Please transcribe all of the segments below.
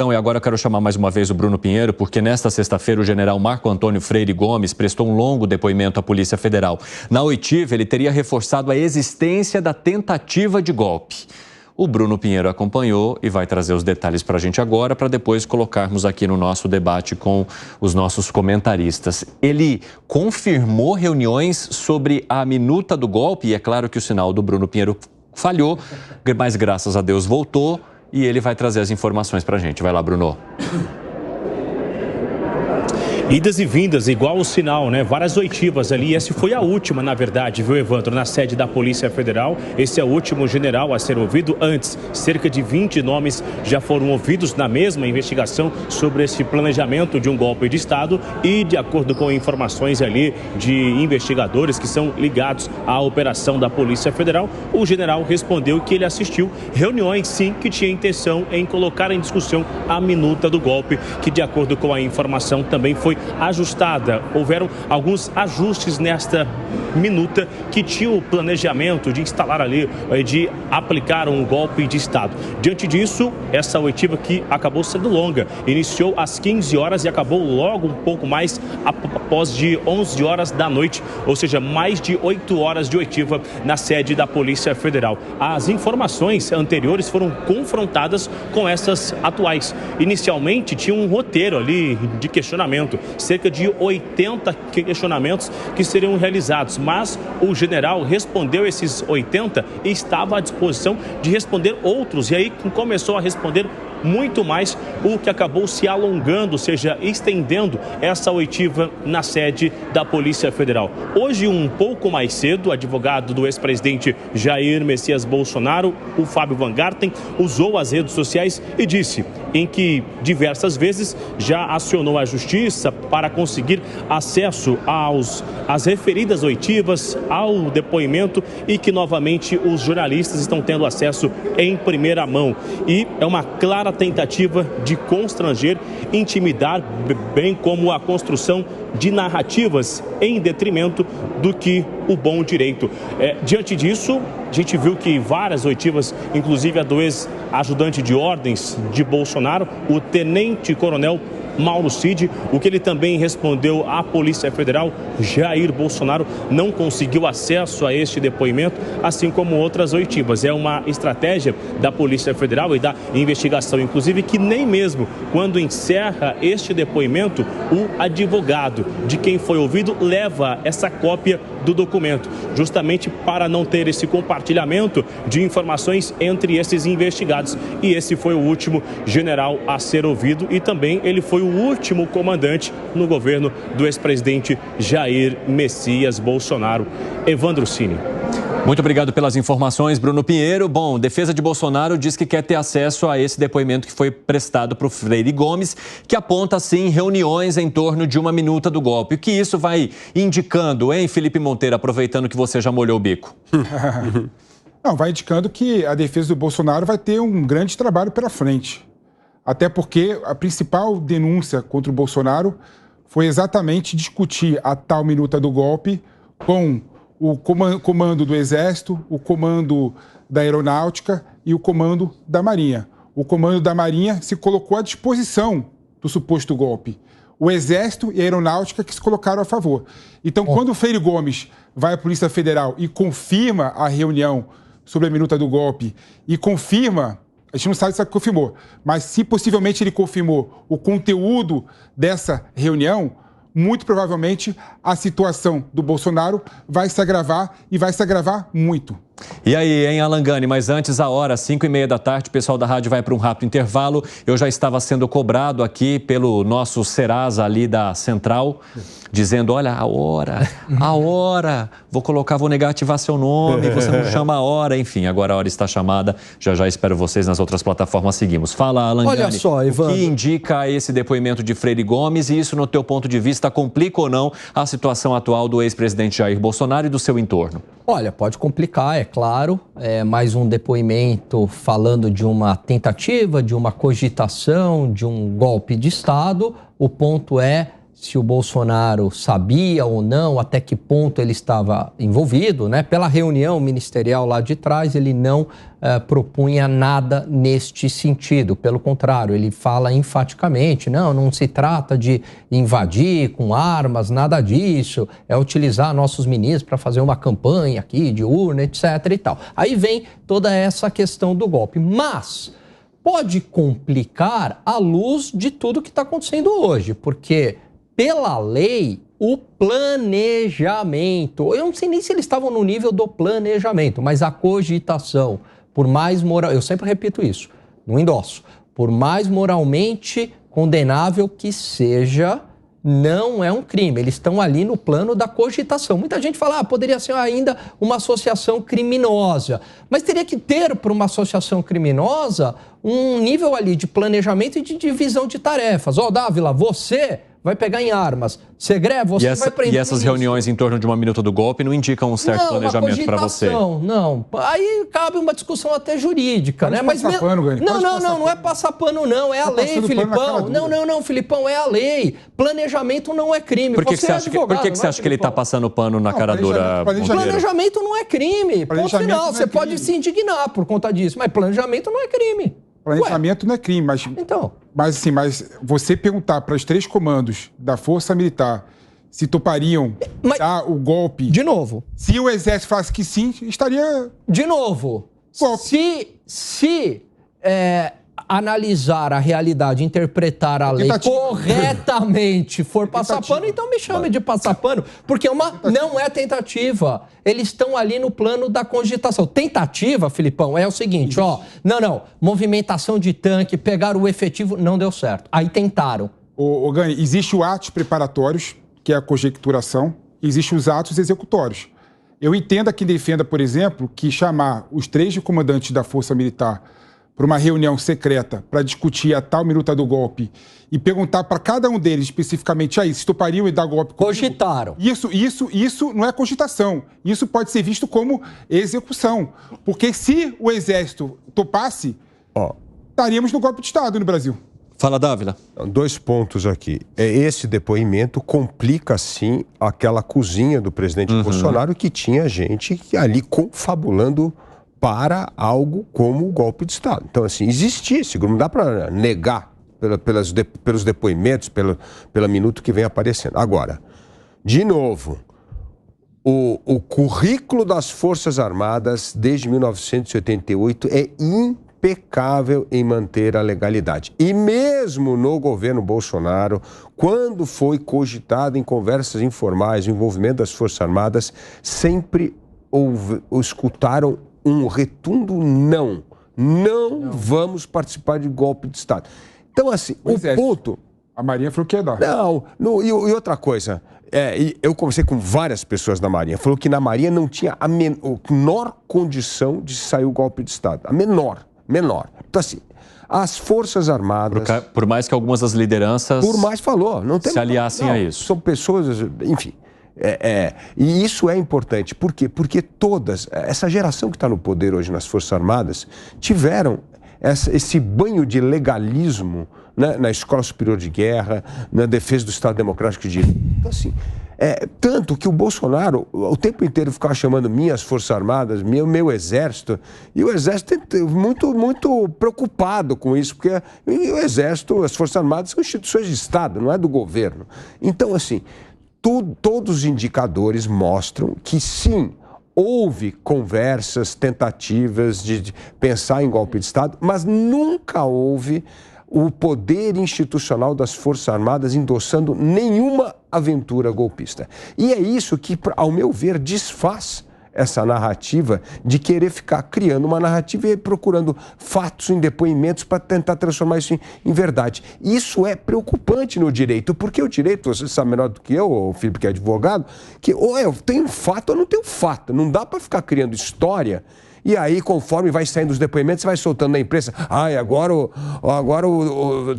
E agora eu quero chamar mais uma vez o Bruno Pinheiro, porque nesta sexta-feira o general Marco Antônio Freire Gomes prestou um longo depoimento à Polícia Federal. Na oitiva, ele teria reforçado a existência da tentativa de golpe. O Bruno Pinheiro acompanhou e vai trazer os detalhes para a gente agora, para depois colocarmos aqui no nosso debate com os nossos comentaristas. Ele confirmou reuniões sobre a minuta do golpe, e é claro que o sinal do Bruno Pinheiro falhou, mas graças a Deus voltou. E ele vai trazer as informações para a gente. Vai lá, Bruno. Idas e vindas, igual o sinal, né? Várias oitivas ali. Essa foi a última, na verdade, viu, Evandro? Na sede da Polícia Federal. Esse é o último general a ser ouvido. Antes, cerca de 20 nomes já foram ouvidos na mesma investigação sobre esse planejamento de um golpe de Estado. E, de acordo com informações ali de investigadores que são ligados à operação da Polícia Federal, o general respondeu que ele assistiu reuniões, sim, que tinha intenção em colocar em discussão a minuta do golpe, que, de acordo com a informação, também foi ajustada. Houveram alguns ajustes nesta minuta que tinha o planejamento de instalar ali, de aplicar um golpe de Estado. Diante disso, essa oitiva que acabou sendo longa, iniciou às 15 horas e acabou logo um pouco mais após de 11 horas da noite, ou seja, mais de 8 horas de oitiva na sede da Polícia Federal. As informações anteriores foram confrontadas com essas atuais. Inicialmente tinha um roteiro ali de questionamento, cerca de 80 questionamentos que seriam realizados, mas o general respondeu esses 80 e estava à disposição de responder outros, e aí começou a responder muito mais, o que acabou se alongando, ou seja, estendendo essa oitiva na sede da Polícia Federal. Hoje, um pouco mais cedo, o advogado do ex-presidente Jair Messias Bolsonaro, o Fábio Van Garten, usou as redes sociais e disse em que diversas vezes já acionou a justiça para conseguir acesso às referidas oitivas, ao depoimento, e que novamente os jornalistas estão tendo acesso em primeira mão. E é uma clara tentativa de constranger, intimidar, bem como a construção de narrativas em detrimento do que o bom direito. Diante disso, a gente viu que várias oitivas, inclusive a do ex-ajudante de ordens de Bolsonaro, o tenente-coronel Mauro Cid, o que ele também respondeu à Polícia Federal, Jair Bolsonaro não conseguiu acesso a este depoimento, assim como outras oitivas. É uma estratégia da Polícia Federal e da investigação, inclusive, que nem mesmo quando encerra este depoimento, o advogado de quem foi ouvido leva essa cópia do documento, justamente para não ter esse compartilhamento de informações entre esses investigados. E esse foi o último general a ser ouvido e também ele foi o último comandante no governo do ex-presidente Jair Messias Bolsonaro. Evandro Cini. Muito obrigado pelas informações, Bruno Pinheiro. Bom, defesa de Bolsonaro diz que quer ter acesso a esse depoimento que foi prestado para o Freire Gomes, que aponta, sim, reuniões em torno de uma minuta do golpe. O que isso vai indicando, hein, Felipe Monteiro, aproveitando que você já molhou o bico? Não, vai indicando que a defesa do Bolsonaro vai ter um grande trabalho pela frente. Até porque a principal denúncia contra o Bolsonaro foi exatamente discutir a tal minuta do golpe com o comando do Exército, o comando da Aeronáutica e o comando da Marinha. O comando da Marinha se colocou à disposição do suposto golpe. O Exército e a Aeronáutica que se colocaram a favor. Então, quando o Freire Gomes vai à Polícia Federal e confirma a reunião sobre a minuta do golpe e confirma, a gente não sabe se ele confirmou, mas se possivelmente ele confirmou o conteúdo dessa reunião, muito provavelmente a situação do Bolsonaro vai se agravar e vai se agravar muito. E aí, hein, Alangani? Mas antes, a hora, 5h30 da tarde, o pessoal da rádio vai para um rápido intervalo. Eu já estava sendo cobrado aqui pelo nosso Serasa ali da Central, dizendo, olha, a hora, vou negativar seu nome, você não chama a hora, enfim, agora a hora está chamada, já espero vocês nas outras plataformas, seguimos. Fala, Alangani, olha só, Evandro, o que indica esse depoimento de Freire Gomes e isso, no teu ponto de vista, complica ou não a situação atual do ex-presidente Jair Bolsonaro e do seu entorno? Olha, pode complicar, é claro, mais um depoimento falando de uma tentativa, de uma cogitação, de um golpe de Estado. O ponto é se o Bolsonaro sabia ou não, até que ponto ele estava envolvido, né? Pela reunião ministerial lá de trás, ele não propunha nada neste sentido. Pelo contrário, ele fala enfaticamente, não se trata de invadir com armas, nada disso, é utilizar nossos ministros para fazer uma campanha aqui de urna, etc. e tal. Aí vem toda essa questão do golpe. Mas pode complicar à luz de tudo que está acontecendo hoje, porque pela lei, o planejamento, eu não sei nem se eles estavam no nível do planejamento, mas a cogitação, por mais moral, eu sempre repito isso, não endosso, por mais moralmente condenável que seja, não é um crime. Eles estão ali no plano da cogitação. Muita gente fala, poderia ser ainda uma associação criminosa. Mas teria que ter, para uma associação criminosa, um nível ali de planejamento e de divisão de tarefas. Dávila, você vai pegar em armas. Segre, você vai prender. E essas reuniões em torno de uma minuta do golpe não indicam um certo planejamento para você? Não. Aí cabe uma discussão até jurídica, né? Mas não é passar pano, não. É a lei, Filipão. Não, Filipão, é a lei. Planejamento não é crime. Por que você acha que ele está passando pano na cara dura? Planejamento não é crime. Ponto final. Você pode se indignar por conta disso, mas planejamento não é crime. Planejamento não é crime, mas você perguntar para os 3 comandos da Força Militar se topariam dar o golpe... De novo. Se o Exército falasse que sim, estaria... De novo. Golpe. Se analisar a realidade, interpretar a lei corretamente, for passar pano, então me chame de passar pano, porque não é tentativa. Eles estão ali no plano da cogitação. Tentativa, Filipão, é o seguinte, movimentação de tanque, pegar o efetivo, não deu certo. Aí tentaram. Gani, existe o atos preparatórios, que é a conjecturação, e existe os atos executórios. Eu entendo a quem defenda, por exemplo, que chamar os 3 comandantes da Força Militar para uma reunião secreta para discutir a tal minuta do golpe e perguntar para cada um deles especificamente se topariam e dar golpe. Cogitaram. Isso não é cogitação. Isso pode ser visto como execução. Porque se o Exército topasse, estaríamos no golpe de Estado no Brasil. Fala, Dávila. 2 pontos aqui. Esse depoimento complica, sim, aquela cozinha do presidente Bolsonaro, que tinha gente ali confabulando para algo como o golpe de Estado. Então, assim, existia esse grupo, não dá para negar pelos depoimentos, pela minuto que vem aparecendo. Agora, de novo, o currículo das Forças Armadas desde 1988 é impecável em manter a legalidade. E mesmo no governo Bolsonaro, quando foi cogitado em conversas informais o envolvimento das Forças Armadas, sempre escutaram um retundo não vamos participar de golpe de Estado. Então, assim, o ponto... A Marinha falou que ia dar. E outra coisa, eu conversei com várias pessoas da Marinha, falou que na Marinha não tinha a menor condição de sair o golpe de Estado. A menor. Então, assim, as Forças Armadas... Por mais que algumas das lideranças... não tem... Se aliassem a isso. São pessoas, enfim... E isso é importante. Por quê? Porque essa geração que está no poder hoje nas Forças Armadas tiveram esse banho de legalismo, né, na Escola Superior de Guerra, na defesa do Estado Democrático de Direito. Então, assim, tanto que o Bolsonaro o tempo inteiro ficava chamando minhas Forças Armadas, meu Exército, e o Exército muito, muito preocupado com isso, porque o Exército, as Forças Armadas são instituições de Estado, não é do governo. Então, assim... Todos os indicadores mostram que, sim, houve conversas, tentativas de pensar em golpe de Estado, mas nunca houve o poder institucional das Forças Armadas endossando nenhuma aventura golpista. E é isso que, ao meu ver, desfaz essa narrativa de querer ficar criando uma narrativa e procurando fatos em depoimentos para tentar transformar isso em verdade. Isso é preocupante no direito, porque o direito, você sabe melhor do que eu, o Felipe, que é advogado, que ou eu tenho fato ou não tenho fato. Não dá para ficar criando história E aí, conforme vai saindo os depoimentos, você vai soltando na imprensa. Agora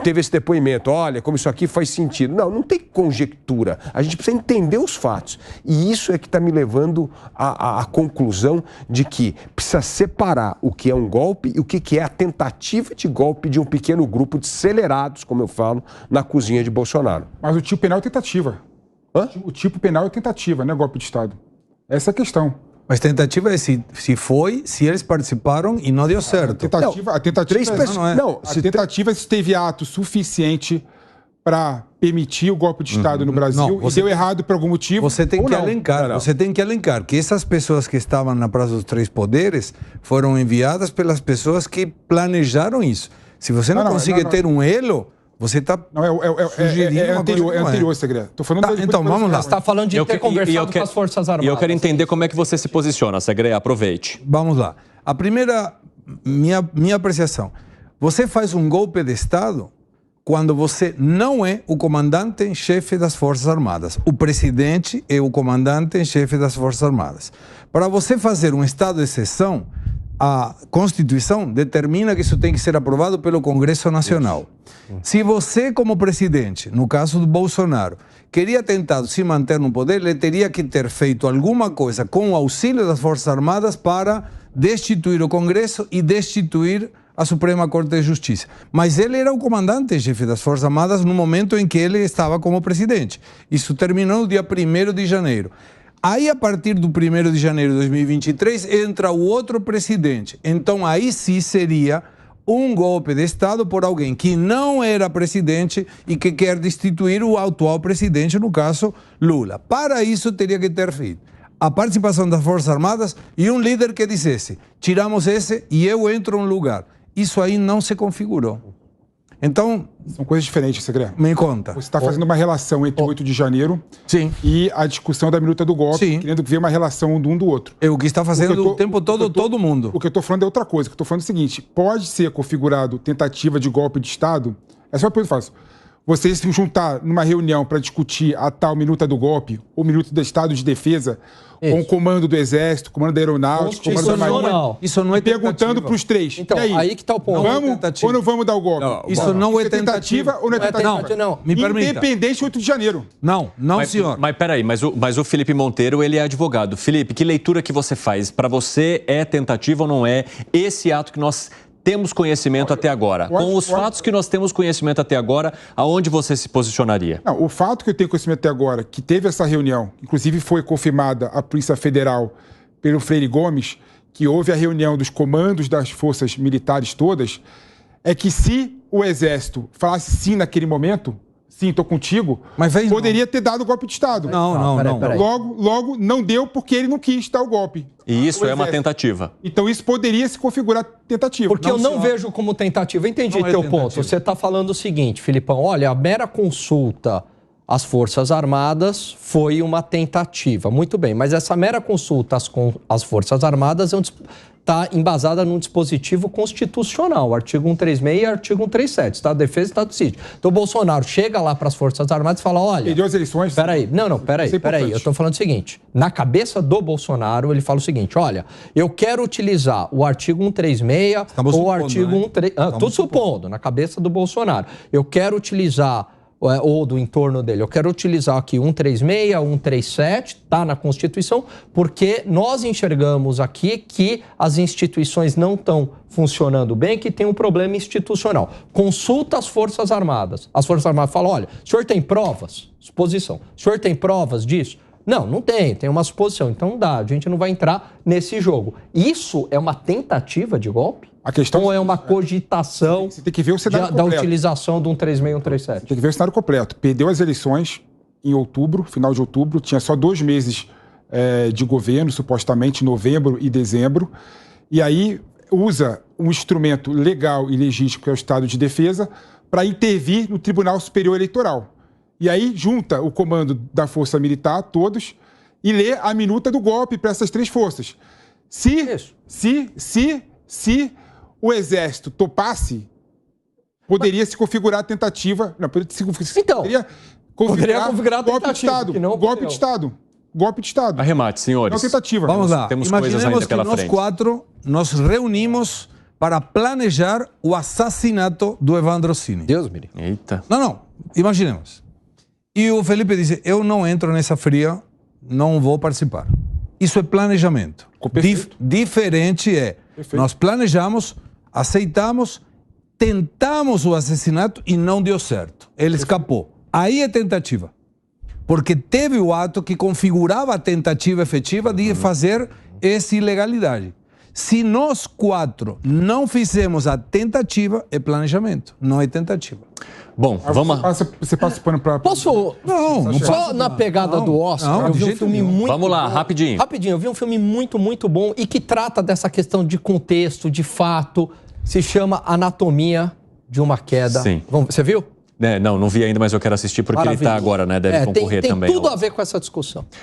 teve esse depoimento. Olha, como isso aqui faz sentido. Não tem conjectura. A gente precisa entender os fatos. E isso é que está me levando à conclusão de que precisa separar o que é um golpe e o que é a tentativa de golpe de um pequeno grupo de acelerados, como eu falo, na cozinha de Bolsonaro. Mas o tipo penal é tentativa. O tipo penal é tentativa, não é golpe de Estado. Essa é a questão. Mas tentativa é se eles participaram e não deu certo. A tentativa é se teve ato suficiente para permitir o golpe de Estado no Brasil e deu errado por algum motivo. Você tem que elencar que essas pessoas que estavam na Praça dos Três Poderes foram enviadas pelas pessoas que planejaram isso. Se você não consegue ter um elo, você está sugerindo é anterior, Segredo. Estou falando então, vamos lá. Você está falando de ter conversado com as Forças Armadas. E eu quero entender como é que você se posiciona, Segredo. Aproveite. Vamos lá. A primeira, minha apreciação. Você faz um golpe de Estado quando você não é o comandante em chefe das Forças Armadas. O presidente é o comandante em chefe das Forças Armadas. Para você fazer um estado de exceção, a Constituição determina que isso tem que ser aprovado pelo Congresso Nacional. Se você, como presidente, no caso do Bolsonaro, queria tentar se manter no poder, ele teria que ter feito alguma coisa com o auxílio das Forças Armadas para destituir o Congresso e destituir a Suprema Corte de Justiça. Mas ele era o comandante-chefe das Forças Armadas no momento em que ele estava como presidente. Isso terminou no dia 1º de janeiro. Aí, a partir do 1º de janeiro de 2023, entra o outro presidente. Então, aí sim seria um golpe de Estado por alguém que não era presidente e que quer destituir o atual presidente, no caso, Lula. Para isso, teria que ter feito a participação das Forças Armadas e um líder que dissesse: tiramos esse e eu entro no lugar. Isso aí não se configurou. Então... São coisas diferentes, Segredo. Me conta. Você está fazendo uma relação entre o 8 de janeiro e a discussão da minuta do golpe, querendo ver uma relação um do outro. É o que está fazendo o tempo todo todo mundo. O que eu estou falando é outra coisa. O que eu estou falando é o seguinte: pode ser configurado tentativa de golpe de Estado? Essa é uma pergunta que eu faço. Você se juntar numa reunião para discutir a tal minuta do golpe, ou minuta do Estado de Defesa, com o comando do Exército, comando da Aeronáutica, comando da Marinha, isso não é perguntando para os três. Então, aí que está o ponto. Vamos ou não vamos dar o golpe? Isso não é tentativa. Ou não é tentativa? Não, me permita. Independente do 8 de janeiro. Não, senhor. Mas peraí, mas o Felipe Monteiro, ele é advogado. Felipe, que leitura que você faz? Para você, é tentativa ou não é esse ato que nós temos conhecimento até agora? Com os fatos que nós temos conhecimento até agora, aonde você se posicionaria? Não, o fato que eu tenho conhecimento até agora, que teve essa reunião, inclusive foi confirmada a Polícia Federal pelo Freire Gomes, que houve a reunião dos comandos das forças militares todas, é que se o Exército falasse sim naquele momento, sim, estou contigo, poderia ter dado o golpe de Estado. Não. Logo, não deu porque ele não quis dar o golpe. E isso é uma tentativa. Então isso poderia se configurar tentativa. Porque eu não vejo como tentativa. Entendi teu ponto. Você está falando o seguinte, Filipão, olha, a mera consulta às Forças Armadas foi uma tentativa. Muito bem, mas essa mera consulta às Forças Armadas está embasada num dispositivo constitucional, artigo 136 e artigo 137, Estado de Defesa e Estado de Sítio. Então o Bolsonaro chega lá para as Forças Armadas e fala, olha... Perdeu as eleições? Peraí, eu estou falando o seguinte, na cabeça do Bolsonaro, ele fala o seguinte, olha, eu quero utilizar o artigo 136 ou o artigo 136... Tudo supondo, na cabeça do Bolsonaro. Eu quero utilizar... ou do entorno dele. Eu quero utilizar aqui 136, 137, está na Constituição, porque nós enxergamos aqui que as instituições não estão funcionando bem, que tem um problema institucional. Consulta as Forças Armadas. As Forças Armadas falam, olha, o senhor tem provas? Suposição. O senhor tem provas disso? Não tem uma suposição. Então não dá, a gente não vai entrar nesse jogo. Isso é uma tentativa de golpe? A questão ou é uma cogitação você tem que ver o cenário da utilização do 136 e 137? Tem que ver o cenário completo. Perdeu as eleições em outubro, final de outubro, tinha só 2 meses de governo, supostamente novembro e dezembro, e aí usa um instrumento legal e legítimo, que é o Estado de Defesa, para intervir no Tribunal Superior Eleitoral. E aí junta o comando da Força Militar, todos, e lê a minuta do golpe para essas 3 forças. Se o Exército topasse, poderia se configurar a tentativa... Não, poderia configurar golpe de Estado. Golpe de Estado. Arremate, senhores. Não tentativa. Vamos lá. Temos coisas ainda pela frente. Nós 4 nos reunimos para planejar o assassinato do Evandro Cini. Deus me livre. Eita. Não, imaginemos. E o Felipe disse, eu não entro nessa fria, não vou participar. Isso é planejamento. Diferente é, nós planejamos, aceitamos, tentamos o assassinato e não deu certo. Ele escapou. Aí é tentativa. Porque teve o ato que configurava a tentativa efetiva de fazer essa ilegalidade. Se nós 4 não fizemos a tentativa, é planejamento, não é tentativa. Bom, vamos... Você passa o pano para... Posso? Não Só na pegada do Oscar, eu vi um filme muito Vamos lá, bom. rapidinho. Rapidinho, eu vi um filme muito, muito bom e que trata dessa questão de contexto, de fato. Se chama Anatomia de uma Queda. Sim. Você viu? Não vi ainda, mas eu quero assistir porque ele está agora, né? Deve concorrer tem também. Tem tudo a ver com essa discussão.